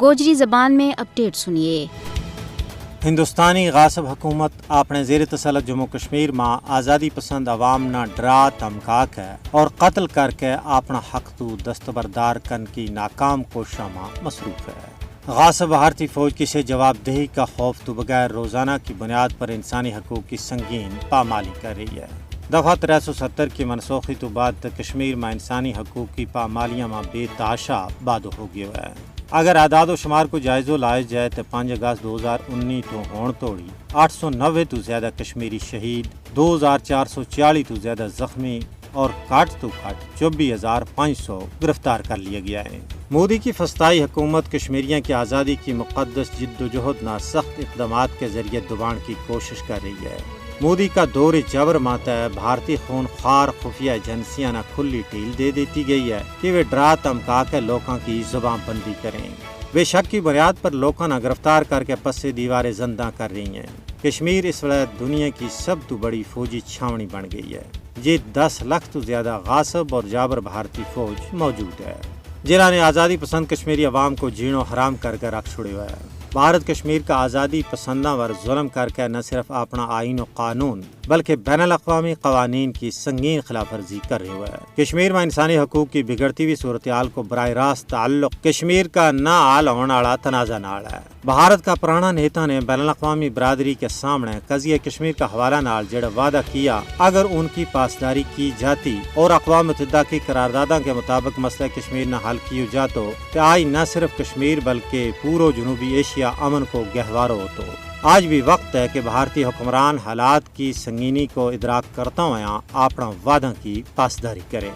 گوجری زبان میں اپڈیٹ سنیے۔ ہندوستانی غاصب حکومت اپنے زیر تسلط جموں کشمیر میں آزادی پسند عوام نہ ڈرا دھمکا کے اور قتل کر کے اپنا حق تو دستبردار کن کی ناکام کوششوں میں مصروف ہے۔ غاصب بھارتی فوج کی سے جواب دہی کا خوف تو بغیر روزانہ کی بنیاد پر انسانی حقوق کی سنگین پامالی کر رہی ہے۔ دفعہ 370 کی منسوخی تو بعد کشمیر میں انسانی حقوق کی پامالیاں میں بے تحاشا بادو ہو گیا ہے۔ اگر اعداد و شمار کو جائزہ لایا جائے تو 5 اگست 2019 تو ہون توڑی 890 تو زیادہ کشمیری شہید، 2440 تو زیادہ زخمی اور کاٹ تو کاٹ 24,500 گرفتار کر لیا گیا ہے۔ مودی کی فسطائی حکومت کشمیریوں کی آزادی کی مقدس جد و جہد نہ سخت اقدامات کے ذریعے دبان کی کوشش کر رہی ہے۔ مودی کا دور جبر ماتا ہے بھارتی خون خوار خفیہ ایجنسیاں نہ کھلی ڈھیل دے دیتی گئی ہے کہ وہ ڈرا دھمکا کے لوگوں کی زبان بندی کریں۔ بے شک کی بنیاد پر لوگوں نہ گرفتار کر کے پس سے دیواریں زندہ کر رہی ہیں۔ کشمیر اس وقت دنیا کی سب تو بڑی فوجی چھاونی بن گئی ہے۔ یہ 10 لاکھ تو زیادہ غاصب اور جابر بھارتی فوج موجود ہے، جنہوں نے آزادی پسند کشمیری عوام کو جینو حرام کر کے رکھ چھوڑے ہوا ہے۔ بھارت کشمیر کا آزادی پسندوں پر ظلم کر کے نہ صرف اپنا آئین و قانون بلکہ بین الاقوامی قوانین کی سنگین خلاف ورزی کر رہے ہوئے ہے۔ کشمیر میں انسانی حقوق کی بگڑتی ہوئی صورتحال کو براہ راست تعلق کشمیر کا نہ حل ہونے والا تنازع نال ہے۔ بھارت کا پرانا نیتا نے بین الاقوامی برادری کے سامنے قضیہ کشمیر کا حوالہ نال جڑا وعدہ کیا اگر ان کی پاسداری کی جاتی اور اقوام متحدہ کی قراردادوں کے مطابق مسئلہ کشمیر نہ حل کیا جاتا تو آج نہ صرف کشمیر بلکہ پورو جنوبی ایشیا امن کو گہوارو ہوتا۔ آج بھی وقت ہے کہ بھارتی حکمران حالات کی سنگینی کو ادراک کرتا ہوا اپنا وعدہ کی پاسداری کریں۔